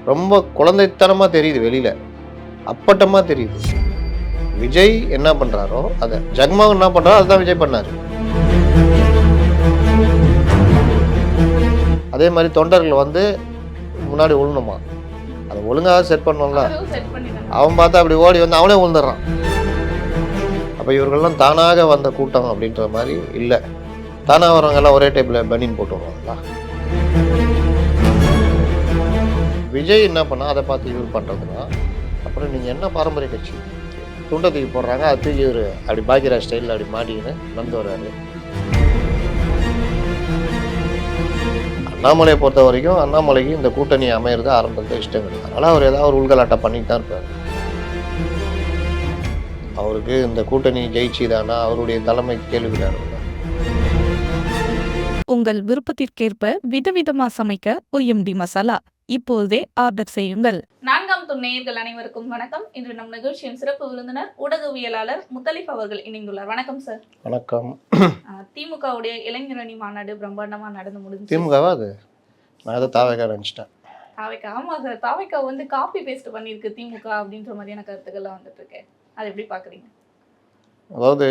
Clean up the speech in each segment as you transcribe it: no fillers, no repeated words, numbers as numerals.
ரொம்ப குழந்தைத்தனமாக தெரியுது வெளியில், அப்பட்டமாக தெரியுது. விஜய் என்ன பண்ணுறாரோ அதை ஜெகன்மோகன் என்ன பண்ணுறாரோ அதுதான் விஜய் பண்ணார். அதே மாதிரி தொண்டர்கள் வந்து முன்னாடி விழணுமா, அதை ஒழுங்காக செட் பண்ணோம்ல. அவன் பார்த்தா அப்படி ஓடி வந்து அவனே விழுந்துடுறான். அப்போ இவர்கள்லாம் தானாக வந்த கூட்டம் அப்படின்ற மாதிரி இல்லை. தானாக வரவங்கெல்லாம் ஒரே டைப்பில் பனின் போட்டு வருவாங்களா? விஜய் என்ன பண்ணால் அதை பார்த்து இவர் பண்ணுறதுன்னா, அப்புறம் நீங்கள் என்ன பாரம்பரிய கட்சி? துண்டை தூக்கி போடுறாங்க, அது தூக்கி இவர் அப்படி பாக்கியராஜ் ஸ்டைலில் அப்படி மாட்டிக்கின்னு நடந்து வர்றாரு. அண்ணாமலையை பொறுத்த வரைக்கும் அண்ணாமலைக்கு இந்த கூட்டணி அமையிறது ஆரம்பத்தில் இஷ்டம் இல்லை. அதனால் அவர் ஏதாவது ஒரு உள்கலாட்டம் பண்ணிட்டு தான் இருப்பார். அவருக்கு இந்த கூட்டணி ஜெயிச்சுதானா அவருடைய தலைமை கேள்விக்கிறார். உங்கள் விருப்பத்திற்கேற்ப விதவிதமா சமைக்க OMD மசாலா இப்போதே ஆர்டர் செய்யுங்கள். 4ஆம் துணை நேயர்கள் அனைவருக்கும் வணக்கம். இன்று நம் நிகழ்ச்சியின் சிறப்பு விருந்தினர் ஊடகவியலாளர் முத்தலிப் அவர்கள் இணைந்துள்ளார். வணக்கம் சார். வணக்கம். திமுகவுடைய இளைஞரணி மாநாடு பிரம்மாண்டமா நடந்து முடிஞ்சு. திமுகவா அது? நான் அதை தாவேக்கா நினச்சிட்டேன். தாவேக்கா, ஆமா சார். தாவேக்கா வந்து காப்பி பேஸ்ட் பண்ணியிருக்கு திமுக அப்படின்ற மாதிரியான கருத்துக்கள்லாம் வந்துட்டு இருக்கு. அதை எப்படி பாக்குறீங்க? அதாவது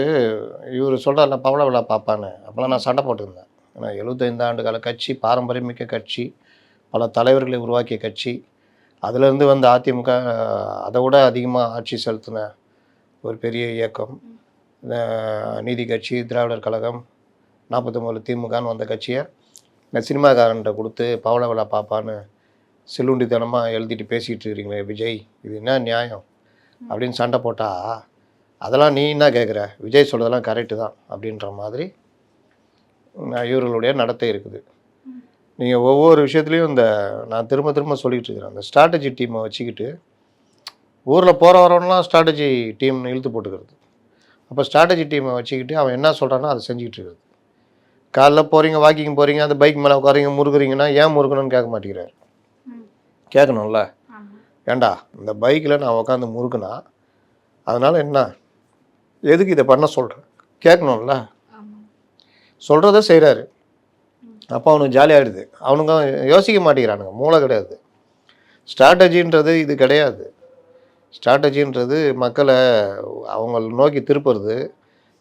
இவர் சொல்கிறார்ல பவள விழா பாப்பான்னு, அப்போலாம் நான் சண்டை போட்டுருந்தேன். ஏன்னா 75 ஆண்டு கால கட்சி, பாரம்பரியமிக்க கட்சி, பல தலைவர்களை உருவாக்கிய கட்சி, அதுலேருந்து வந்து அதிமுக அதை விட அதிகமாக ஆட்சி செலுத்தின ஒரு பெரிய இயக்கம். நீதி கட்சி, திராவிடர் கழகம், 49 திமுகன்னு வந்த கட்சியை இந்த சினிமாக்காரன்ட்ட கொடுத்து பவள விழா பாப்பான்னு சில்லுண்டித்தனமாக எழுதிட்டு பேசிகிட்டு இருக்கிறீங்களே விஜய், இது என்ன நியாயம் அப்படின்னு சண்டை போட்டால், அதெல்லாம் நீ என்ன கேட்குற, விஜய் சொல்கிறதெல்லாம் கரெக்டு தான் அப்படின்ற மாதிரி இவர்களுடைய நடத்தை இருக்குது. நீங்கள் ஒவ்வொரு விஷயத்துலையும் இந்த நான் திரும்ப திரும்ப சொல்லிகிட்டு இருக்கிறேன், அந்த ஸ்ட்ராட்டஜி டீமை வச்சுக்கிட்டு ஊரில் போகிற வரவன்லாம் ஸ்ட்ராட்டஜி டீம்னு இழுத்து போட்டுக்கிறது. அப்போ ஸ்ட்ராட்டஜி டீமை வச்சுக்கிட்டு அவன் என்ன சொல்கிறானோ அதை செஞ்சுக்கிட்டு இருக்கிறது. காலைல போகிறீங்க, வாக்கிங் போகிறீங்க, அந்த பைக் மேலே உட்காரீங்க, முறுக்குறீங்கன்னா ஏன் முறுக்கணும்னு கேட்க மாட்டேங்கிறாரு. கேட்கணும்ல, ஏண்டா இந்த பைக்கில் நான் உட்காந்து முறுக்குனா அதனால் என்ன, எதுக்கு இதை பண்ண சொல்கிறேன் கேட்கணும்ல. சொல்கிறத செய்கிறாரு. அப்போ அவனுக்கு ஜாலியாகிடுது. அவனுங்க யோசிக்க மாட்டேங்கிறானுங்க, மூளை கிடையாது. ஸ்ட்ராட்டஜின்றது இது கிடையாது. ஸ்ட்ராட்டஜின்றது மக்களை அவங்க நோக்கி திருப்புறது,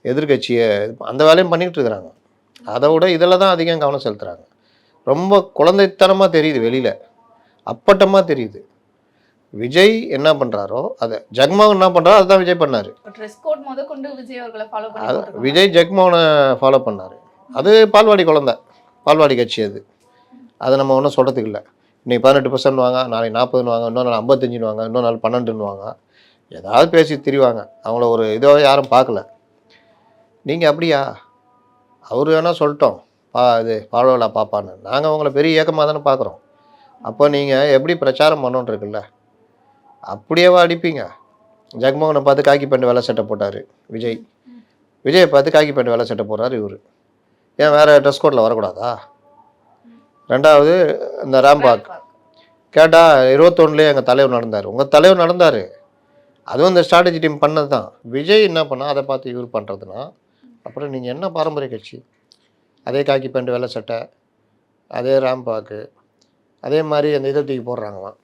எதிர்கட்சியை அந்த வேலையும் பண்ணிக்கிட்டு இருக்கிறாங்க. அதை விட இதில் தான் அதிகம் கவனம் செலுத்துகிறாங்க. ரொம்ப குழந்தைத்தனமாக தெரியுது வெளியில், அப்பட்டமாக தெரியுது. விஜய் என்ன பண்ணுறாரோ அதை ஜெகன்மோகன் என்ன பண்ணுறாரோ அதுதான் விஜய் பண்ணார். விஜய் ஜெகன்மோகனை ஃபாலோ பண்ணார். அது பால்வாடி குழந்தை, பால்வாடி கட்சி அது. அதை நம்ம ஒன்றும் சொல்கிறதுக்கு இல்லை. இன்றைக்கி 18% வாங்க, நாளைக்கு 40 வாங்க, இன்னொரு நாள் 55 வாங்க, இன்னொரு நாள் 12 வாங்க, ஏதாவது பேசி திரிவாங்க. அவங்கள ஒரு இதோ யாரும் பார்க்கல. நீங்கள் அப்படியா, அவர் வேணால் சொல்லிட்டோம் இது பால்வாடா பாப்பான்னு, நாங்கள் அவங்கள பெரிய இயக்கமாக தானே பார்க்குறோம். அப்போ நீங்கள் எப்படி பிரச்சாரம் பண்ணோன்னு இருக்குல்ல, அப்படியேவா அடிப்பீங்க? ஜெகன்மோகனை பார்த்து காக்கி பேண்ட் வெள்ளை சட்டை போட்டார் விஜய், விஜயை பார்த்து காக்கி பேண்ட் வெள்ளை சட்டை போடுறாரு இவர். ஏன் வேறு ட்ரெஸ் கோட்டில் வரக்கூடாதா? ரெண்டாவது இந்த ராம்பாக் கேட்டால் 21 எங்கள் தலைவர் நடந்தார். உங்கள் தலைவர் நடந்தார், அதுவும் இந்த ஸ்ட்ராட்டஜி டீம் பண்ணது தான். விஜய் என்ன பண்ணால் அதை பார்த்து இவர் பண்ணுறதுனா, அப்புறம் நீங்கள் என்ன பாரம்பரிய கட்சி? அதே காக்கி பேண்ட் வெள்ளை சட்டை, அதே ராம்பாக்கு, அதே மாதிரி அந்த இதை தூக்கி போடுறாங்களாம்.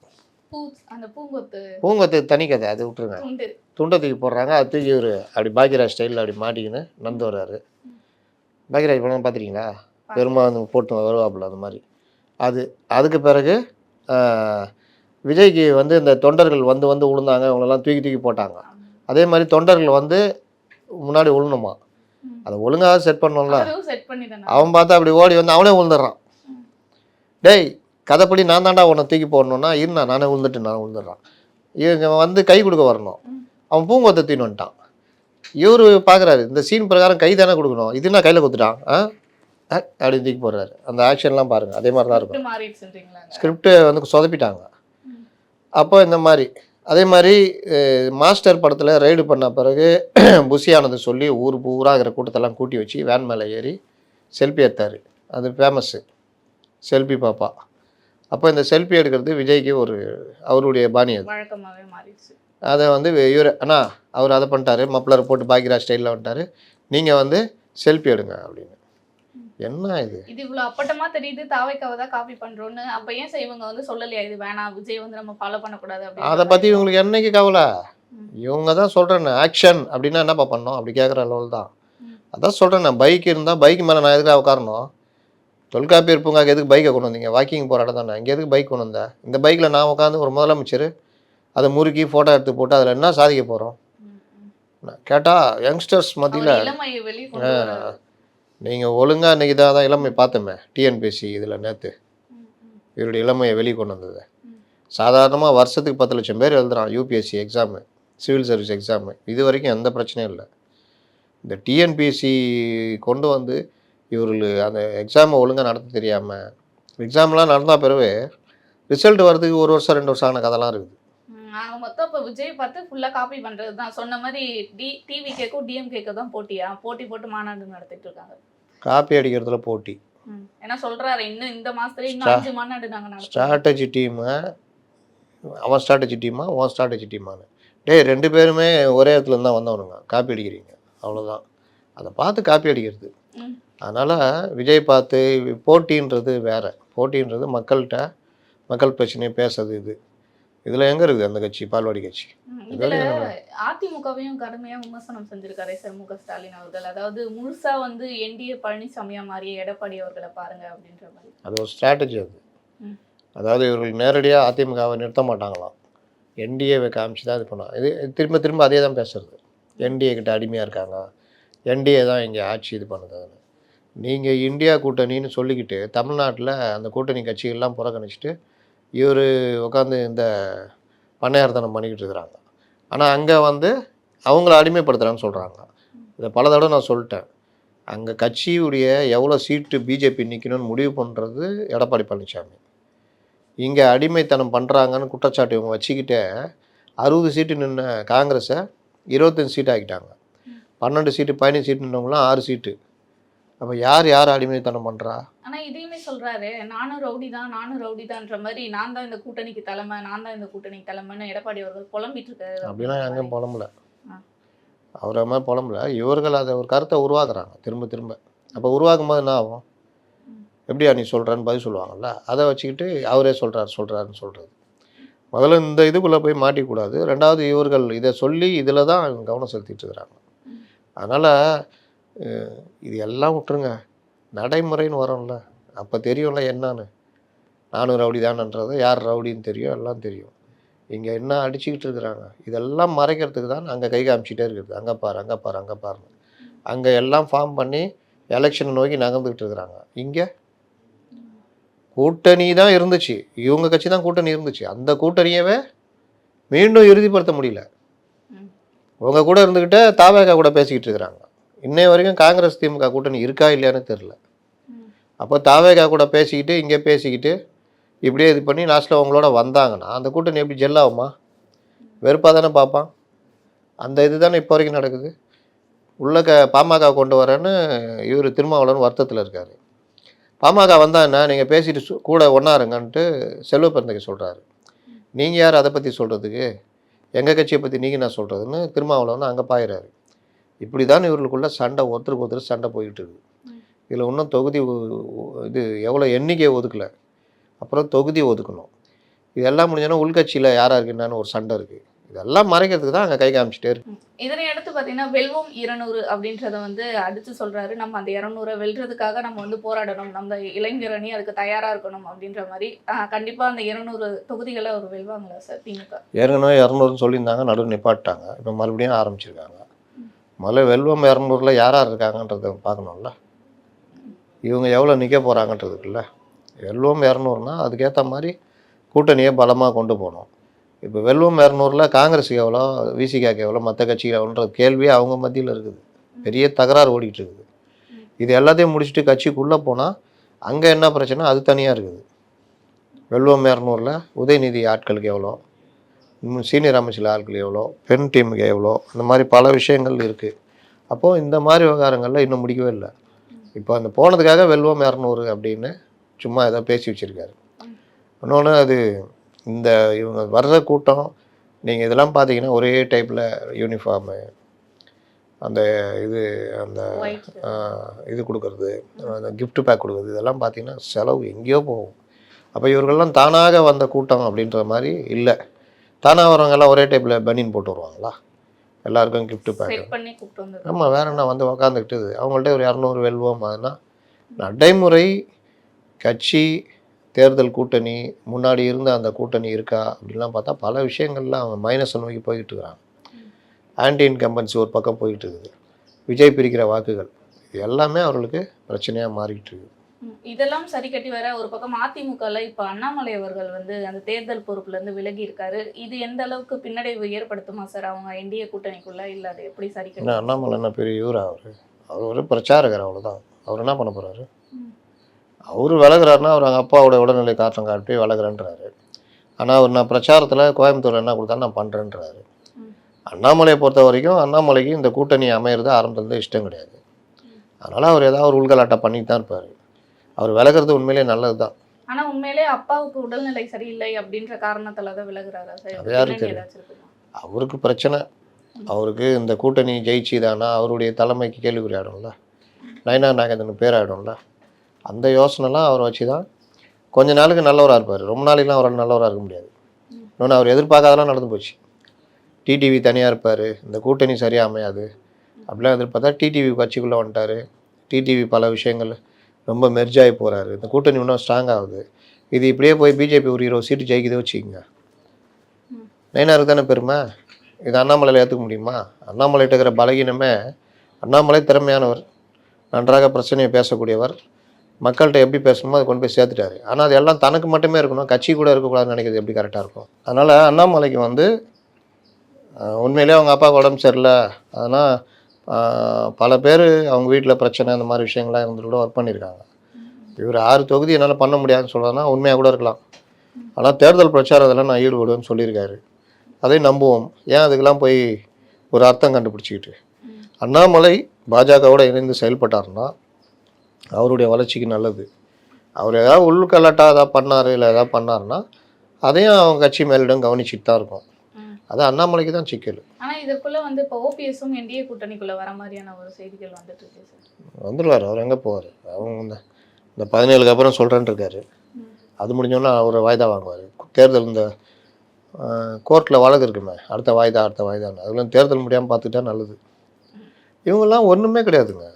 பூங்கொத்து தனி கதை, அது விட்டுருங்க. துண்டை தூக்கி போடுறாங்க, அது தூக்கி இவர் அப்படி பாக்கியராஜ் ஸ்டைலில் அப்படி மாட்டிக்கின்னு நடந்து வர்றாரு. பாக்கியராஜ் படம் பார்த்துருக்கீங்களா? பெரும்பாலும் போட்டு வருவாப்புல அந்த மாதிரி. அதுக்கு பிறகு விஜய்க்கு வந்து இந்த தொண்டர்கள் வந்து வந்து விழுந்தாங்க, இவங்களெல்லாம் தூக்கி தூக்கி போட்டாங்க. அதே மாதிரி தொண்டர்கள் வந்து முன்னாடி விழணுமா, அதை ஒழுங்காக செட் பண்ணோம்ல. அவன் பார்த்தா அப்படி ஓடி வந்து அவனே விழுந்துடுறான். டேய் கதைப்படி நான் தாண்டா உன்னை தூக்கி போடணுன்னா, இருந்தா நானே விழுந்துடுறான். இவங்க வந்து கை கொடுக்க வரணும், அவன் பூங்கொத்தை தூக்கின்னு வந்துட்டான். இவர் பார்க்குறாரு, இந்த சீன் பிரகாரம் கை தானே கொடுக்கணும், இது நான் கையில் கொடுத்துட்டான் அப்படி தூக்கி போடுறாரு. அந்த ஆக்ஷன்லாம் பாருங்கள், அதே மாதிரி தான் இருக்கும். ஸ்கிரிப்டு வந்து சொதப்பிட்டாங்க. அப்போ இந்த மாதிரி அதே மாதிரி மாஸ்டர் படத்தில் ரைடு பண்ண பிறகு புஷியானது சொல்லி ஊர் பூரா இருக்கிற கூட்டத்தெல்லாம் கூட்டி வச்சு வேன் மேலே ஏறி செல்ஃபி எடுத்தார். அது ஃபேமஸ்ஸு செல்ஃபி பாப்பா. அப்போ இந்த செல்ஃபி எடுக்கிறது விஜய்க்கு ஒரு அவருடைய பாணி, அது அதை வந்து இவர் அண்ணா அவர் அதை பண்ணிட்டாரு, மப்ளரை போட்டு பாக்கியராஜ் ஸ்டைலில் வந்துட்டார், நீங்கள் வந்து செல்ஃபி எடுங்க அப்படின்னு. என்ன இது? இது இவ்வளவு அப்பட்டமா தெரியுது தாவைக்காவை தான் காப்பி பண்றோம்னு. அப்ப ஏன் சார் இவங்க வந்து சொல்லலையா இது வேணாம் விஜய் வந்து நம்ம ஃபாலோ பண்ணக்கூடாது அதை அப்படின்னு? பற்றி இவங்களுக்கு என்னைக்கு கவலை? ம். இவங்க தான் சொல்கிறேன்னு ஆக்ஷன் அப்படின்னா என்னப்பா பண்ணோம் அப்படி கேட்குற லெவல் தான். ம். அதான் சொல்கிறேன், நான் பைக் இருந்தால் பைக் மேலே நான் எதுக்காக உட்காரணும்? தொல்காப்பியர் பூங்காக்கு எதுக்கு பைக்கை கொண்டு வந்தீங்க? வாக்கிங் போகிற இடம் தானே, இங்கே எதுக்கு பைக் கொண்டு வந்தேன்? இந்த பைக்கில் நான் உட்காந்து ஒரு முதலமைச்சர் அதை முறுக்கி ஃபோட்டோ எடுத்து போட்டு அதில் என்ன சாதிக்க போகிறோம் ம், ம். கேட்டால் யங்ஸ்டர்ஸ் மத்தியில். அவர் இளமையை வெளிய கொண்டு வராரு. நீங்கள் ஒழுங்காக இன்றைக்கி தான் இளமை பார்த்தோமே டிஎன்பிஎஸ்சி இதில் நேற்று ம், ம், இவருடைய இளமையை வெளியே கொண்டு வந்தது. ம். சாதாரணமாக வருஷத்துக்கு 10 லட்சம் பேர் எழுதுறான் UPSC exam, civil service exam. இது வரைக்கும் எந்த பிரச்சனையும் இல்லை. இந்த டிஎன்பிஎஸ்சி கொண்டு வந்து இவர்கள் அந்த எக்ஸாமை ஒழுங்காக நடத்த தெரியாமல், எக்ஸாம்லாம் நடந்தால் பிறகு ரிசல்ட் வர்றதுக்கு 1 வருஷம் 2 வருஷம் ஆன கதைலாம் இருக்குது. ஆக மொத்தம் இப்ப விஜய் பார்த்து ஃபுல்லா காப்பி பண்றதுதான். சொன்ன மாதிரி டிவிகேக்கும் டிஎம்கேக்கும் தான் போட்டியா? போட்டி போட்டு மாநாடு நடத்திட்டு இருக்காங்க. காப்பி அடிக்கிறதுல போட்டி. ஏன்னா சொல்றாரு இன்னும் இந்த மாசத்துல இன்னும் 5 மாநாடு நாங்க நடத்துறோம். ஸ்ட்ராட்டஜி டீமு அவன் ஸ்ட்ராட்டஜி டீமா உன் ஸ்ட்ராட்டஜி டீமானு. டேய் 2 பேருமே ஒரே இடத்துல தான் வந்தவனுங்க, காப்பி அடிக்கிறீங்க அவ்வளோதான். அதை பார்த்து காப்பி அடிக்கிறது. ம். அதனால் விஜய் பார்த்து போட்டின்றது வேறு. போட்டின்றது மக்கள்கிட்ட மக்கள் பிரச்சனையை பேசுறது. இதில் எங்கே இருக்குது அந்த கட்சி, பால்வாடி கட்சி? இதுல அதிமுகவையும் கடுமையா விமர்சனம் செஞ்சிருக்காரு சார் மு.க. ஸ்டாலின் அவர்கள். அதாவது முழுசா வந்து என்டிஏ பழனிசாமியா மாறிய எடப்பாடி அவர்களை பாருங்க அப்படின்ற மாதிரி. அது ஒரு ஸ்ட்ராட்டஜி அது. ம். அதாவது இவர்கள் நேரடியாக அதிமுகவை நிறுத்த மாட்டாங்களாம், என்டிஏவை காமிச்சு தான் இது பண்ணாங்க. இது திரும்ப திரும்ப அதே தான் பேசுறது. என்டிஏ கிட்ட அடிமையாக இருக்காங்க, என்டிஏ தான் இங்கே ஆட்சி இது பண்ணுறதுன்னு. நீங்கள் இந்தியா கூட்டணின்னு சொல்லிக்கிட்டு தமிழ்நாட்டில் அந்த கூட்டணி கட்சிகள்லாம் புறக்கணிச்சிட்டு இவர் உட்காந்து இந்த பண்ணையார்த்தனம் பண்ணிக்கிட்டு இருக்கிறாங்க. ஆனால் அங்கே வந்து அவங்கள அடிமைப்படுத்துகிறான்னு சொல்கிறாங்க. இதை பல தடவை நான் சொல்லிட்டேன். அங்கே கட்சியுடைய எவ்வளோ சீட்டு பிஜேபி நிற்கணும்னு முடிவு பண்ணுறது எடப்பாடி பழனிசாமி. இங்கே அடிமைத்தனம் பண்ணுறாங்கன்னு குற்றச்சாட்டு இவங்க வச்சுக்கிட்டே 60 சீட்டு நின்ன காங்கிரஸை 25 சீட்டு ஆக்கிட்டாங்க. 12 சீட்டு 15 சீட்டு நின்றவங்களாம் 6 சீட்டு. அப்போ யார் அடிமைத்தனம் பண்ணுறா? ஆனா இதையுமே சொல்றாரு, நானும் ரவுடி தான்ன்ற மாதிரி, நான் தான் இந்த கூட்டணிக்கு தலைமைன்னு எடப்பாடி அவர்கள் புலம்பிட்டு இருக்காரு. அப்படிலாம் எங்கேயும் புலம்பல. ஆ. அவரை மாதிரி புலம்பல. இவர்கள் அதை ஒரு கருத்தை உருவாக்குறாங்க திரும்ப திரும்ப. அப்போ உருவாக்கும் போது என்ன ஆகும்? எப்படியா நீ சொல்கிறேன்னு பதில் சொல்லுவாங்கள்ல, அதை வச்சுக்கிட்டு அவரே சொல்கிறாருன்னு சொல்கிறது. முதல்ல இந்த இதுக்குள்ளே போய் மாட்டிக்கூடாது. ரெண்டாவது இவர்கள் இதை சொல்லி இதில் தான் இவங்க கவனம் செலுத்திட்டு இருக்கிறாங்க. அதனால் இது எல்லாம் விட்டுருங்க, நடைமுறைன்னு வரோம்ல அப்போ தெரியும்ல என்னன்னு. நானும் ரவுடி தானன்றது, யார் ரவுடின்னு தெரியும், எல்லாம் தெரியும். இங்கே என்ன அடிச்சுக்கிட்டு இருக்கிறாங்க, இதெல்லாம் மறைக்கிறதுக்கு தான் அங்கே கை காமிச்சிட்டே இருக்குது. அங்கே பாருன்னு அங்கே எல்லாம் ஃபார்ம் பண்ணி எலெக்ஷனை நோக்கி நகர்ந்துக்கிட்டு இருக்கிறாங்க. இங்கே கூட்டணி தான் இருந்துச்சு, இவங்க கட்சி தான் கூட்டணி இருந்துச்சு. அந்த கூட்டணியவே மீண்டும் இறுதிப்படுத்த முடியல. உங்க கூட இருந்துக்கிட்ட தாவேகா கூட பேசிக்கிட்டு இருக்கிறாங்க. இன்னைய வரைக்கும் காங்கிரஸ் திமுக கூட்டணி இருக்கா இல்லையான்னு தெரில. அப்போ தாவேகா கூட பேசிக்கிட்டு இங்கே பேசிக்கிட்டு இப்படியே இது பண்ணி லாஸ்ட்டில் அவங்களோட வந்தாங்கன்னா அந்த கூட்டணி எப்படி ஜெல்லாகுமா? வெறுப்பாக தானே பார்ப்பான். அந்த இது தானே இப்போ வரைக்கும் நடக்குது. உள்ள பாமக கொண்டு வரேன்னு இவர் திருமாவளவன் வருத்தத்தில் இருக்கார். பாமக வந்தால் என்ன, நீங்கள் பேசிட்டு கூட ஒன்றா இருங்கன்ட்டு செல்வ பெருந்தகை சொல்கிறாரு. நீங்கள் யார் அதை பற்றி சொல்கிறதுக்கு? எங்கள் கட்சியை பற்றி நீங்கள் என்ன சொல்கிறதுன்னு திருமாவளவன் அங்கே பாயிறாரு. இப்படி தான் இவர்களுக்குள்ள சண்டை, ஒருத்தருக்கு ஒருத்தர் சண்டை போய்கிட்டு இருக்குது. இதில் இன்னும் தொகுதி இது எவ்வளோ எண்ணிக்கையை ஒதுக்கலை, அப்புறம் தொகுதி ஒதுக்கணும். இதெல்லாம் முடிஞ்சோன்னா உள்கட்சியில் யாராக இருக்குன்னு ஒரு சண்டை இருக்குது. இதெல்லாம் மறைக்கிறதுக்கு தான் அங்கே கை காமிச்சிட்டே இருக்கு. இதனை அடுத்து பார்த்தீங்கன்னா வெல்வோம் 200 அப்படின்றத வந்து அடித்து சொல்கிறாரு. நம்ம அந்த 200 வெல்றதுக்காக நம்ம வந்து போராடணும், நம்ம இளைஞர் அணி அதுக்கு தயாராக இருக்கணும் அப்படின்ற மாதிரி. கண்டிப்பாக அந்த 200 தொகுதிகளை அவர் வெல்வாங்களா சார் திமுக? ஏற்கனவே 200 சொல்லியிருந்தாங்க, நடுவு நிப்பாட்டாங்க. இப்போ மறுபடியும் ஆரம்பிச்சிருக்காங்க. முதல்ல வெல்வம் 200ல் யார் இருக்காங்கன்றதை பார்க்கணும்ல. இவங்க எவ்வளோ நிற்க போகிறாங்கன்றதுக்குல்ல. வெல்வம் 200னா அதுக்கேற்ற மாதிரி கூட்டணியை பலமாக கொண்டு போகணும். இப்போ வெல்வம் 200ல் காங்கிரஸுக்கு எவ்வளோ, விசிகாக்கு எவ்வளோ, மற்ற கட்சிக்கு எவ்வளோன்ற கேள்வி அவங்க மத்தியில் இருக்குது. பெரிய தகராறு ஓடிட்டு இருக்குது. இது எல்லாத்தையும் முடிச்சுட்டு கட்சிக்குள்ளே போனால் அங்கே என்ன பிரச்சனை அது தனியாக இருக்குது. வெல்வம் 200ல் உதயநிதி ஆட்களுக்கு எவ்வளோ, சீனியர் அமைச்சர் ஆட்கள் எவ்வளோ, பெண் டீமுக்கு எவ்வளோ, இந்த மாதிரி பல விஷயங்கள் இருக்குது. அப்போது இந்த மாதிரி விவகாரங்களில் இன்னும் முடிக்கவே இல்லை. இப்போ அந்த போனதுக்காக வெல்வம் 200 அப்படின்னு சும்மா ஏதோ பேசி வச்சுருக்காரு. இன்னொன்று அது இந்த இவங்க வர்ற கூட்டம் நீங்கள் இதெல்லாம் பார்த்தீங்கன்னா ஒரே டைப்பில் யூனிஃபார்மு, அந்த இது அந்த ஒயிட் இது கொடுக்கறது, அந்த gift பேக் கொடுக்குறது, இதெல்லாம் பார்த்தீங்கன்னா செலவு எங்கேயோ போகும். அப்போ இவர்கள்லாம் தானாக வந்த கூட்டம் அப்படின்ற மாதிரி இல்லை. தானாக வரவங்கெல்லாம் ஒரே டைப்பில் பனியன் போட்டு வருவாங்களா? எல்லாருக்கும் gift பேக். செட் பண்ணி கூப்பிட்டு வந்து ஆமாம், வேற என்ன வந்து உக்காந்துக்கிட்டு அவங்கள்ட்ட ஒரு 200 வெல்வோம். அதுனா நடைமுறை கட்சி தேர்தல் கூட்டணி முன்னாடி இருந்த அந்த கூட்டணி இருக்கா அப்படின்லாம் பார்த்தா பல விஷயங்கள்லாம் அவங்க மைனஸை நோக்கி போய்கிட்டு இருக்கிறாங்க. ஆன்டி இன்கம்பன்சி ஒரு பக்கம் போய்கிட்டு இருக்குது, விஜய் பிரிக்கிற வாக்குகள், இது எல்லாமே அவர்களுக்கு பிரச்சனையாக மாறிக்கிட்டு இருக்குது. இதெல்லாம் சரி கட்டி வர ஒரு பக்கம் அதிமுகல இப்ப அண்ணாமலை அவர்கள் வந்து அந்த தேர்தல் பொறுப்புல இருந்து விலகி இருக்காரு. இது எந்த அளவுக்கு பின்னடைவு ஏற்படுத்துமா சார் அவங்க என்டிஏ கூட்டணிக்குள்ள? இல்ல அது எப்படி சரி ஏன்னா கட்டி? அண்ணாமலை என்ன பெரிய இவர், அவர் ஒரு பிரச்சாரகர், அவ்வளோதான். அவர் என்ன பண்ண போகிறாரு? அவர் விலகுறாருன்னா அவர் அவங்க அப்பாவோட உடல்நிலை காரணம் காட்டி விலகுறேன்றாரு. ஆனால் அவர் நான் பிரச்சாரத்தில் கோயம்புத்தூரில் என்ன கொடுத்தாலும் நான் பண்ணுறேன்றாரு. அண்ணாமலையை பொறுத்த வரைக்கும் அண்ணாமலைக்கு இந்த கூட்டணி அமையிறது ஆரம்பத்துலேருந்து இஷ்டம் கிடையாது. அதனால் அவர் ஏதாவது ஒரு உள்கலாட்டம் பண்ணிட்டு தான் இருப்பார். அவர் விலகிறது உண்மையிலேயே நல்லது தான். ஆனா உண்மையிலே அப்பாவுக்கு உடல்நிலை சரியில்லை அப்படின்ற காரணத்தால தான் விலகுறாரா சார்? அது யாருக்கு பின்னணி தெரியும்? ஏதாச்சும் இருக்குமா? அவருக்கு பிரச்சனை. அவருக்கு இந்த கூட்டணி ஜெயிச்சுதானா அவருடைய தலைமைக்கு கேள்விக்குறி ஆகிடும்ல, நயனா நாகேந்திரன் பேர் ஆகிடும்ல. அந்த யோசனைலாம் அவரை வச்சு தான் கொஞ்ச நாளுக்கு நல்லவராக இருப்பார். ரொம்ப நாளைக்கெலாம் அவரால் நல்லவராக இருக்க முடியாது. இன்னொன்று அவர் எதிர்பார்க்காதெல்லாம் நடந்து போச்சு. டிடிவி தனியாக இருப்பார், இந்த கூட்டணி சரியாக அமையாது அப்படிலாம் எதிர்பார்த்தா டிடிவி கட்சிக்குள்ளே வந்துட்டார். டிடிவி பல விஷயங்கள் ரொம்ப மெர்ஜாகி போகிறாரு. இந்த கூட்டணி இன்னும் ஸ்ட்ராங் ஆகுது. இது இப்படியே போய் பிஜேபி ஒரு 20 சீட்டு ஜெயிக்குது வச்சுக்கோங்க, நயனாருக்கு தானே பெருமை. இது அண்ணாமலையில் ஏற்றுக்க முடியுமா? அண்ணாமலைகிட்ட இருக்கிற பலகீனமே, அண்ணாமலை திறமையானவர், நன்றாக பிரச்சனையை பேசக்கூடியவர், மக்கள்கிட்ட எப்படி பேசணுமோ அதை கொண்டு போய் சேர்த்துட்டாரு. ஆனால் அது எல்லாம் தனக்கு மட்டுமே இருக்கணும், கட்சி கூட இருக்கக்கூடாதுன்னு நினைக்கிறது எப்படி கரெக்டாக இருக்கும்? அதனால் அண்ணாமலைக்கு வந்து உண்மையிலே அவங்க அப்பாவுக்கு உடம்பு சரியில்லை, அதனால் பல பேர் அவங்க வீட்டில் பிரச்சனை அந்த மாதிரி விஷயங்கள்லாம் இருந்துட்டு கூட ஒர்க் பண்ணியிருக்காங்க. இவர் 6 தொகுதி என்னால் பண்ண முடியாதுன்னு சொல்கிறதுனா உண்மையாக கூட இருக்கலாம். ஆனால் தேர்தல் பிரச்சாரம் அதெல்லாம் நான் ஈடுபடுவேன்னு சொல்லியிருக்காரு. அதை நம்புவோம். ஏன் அதுக்கெல்லாம் போய் ஒரு அர்த்தம் கண்டுபிடிச்சிக்கிட்டு? அண்ணாமலை பாஜகவோட இணைந்து செயல்பட்டார்னா அவருடைய வளர்ச்சிக்கு நல்லது. அவர் ஏதாவது உள்கலாட்டாக ஏதாவது பண்ணார் இல்லை ஏதாவது பண்ணாருன்னா அதையும் அவங்க கட்சி மேலிடம் கவனிச்சுட்டு தான் இருக்கும். அது அண்ணாமலைக்கு தான் சிக்கல். ஆனா இதற்குள்ள வந்து இப்போ ஓபிஎஸும் என்டிஏ கூட்டணிக்குள்ள வர மாதிரியான ஒரு செய்திகள் வந்துட்டு இருக்கு சார். வந்துடுவார், அவர் எங்கே போவார்? அவங்க இந்த 17க்கு அப்புறம் சொல்கிறேன்னு இருக்காரு. அது முடிஞ்சோன்னா அவர் வாய்தா வாங்குவார். தேர்தல் இந்த கோர்ட்டில் வழக்கு இருக்குமே, அடுத்த வாய்தான்னு, அதுலாம் தேர்தல் முடியாமல் பார்த்துக்கிட்டா நல்லது. இவங்கெல்லாம் ஒன்றுமே கிடையாதுங்க.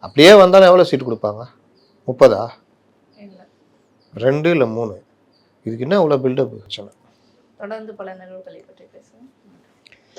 அப்படியே வந்தாலும் எவ்வளோ சீட்டு கொடுப்பாங்க? 30? இல்ல 2 இல்லை 3. இதுக்கு என்ன இவ்வளோ பில்டப் பிரச்சனை? தொடர்ந்து பல நிகழ்வுகளை பற்றி பேசுவோம்.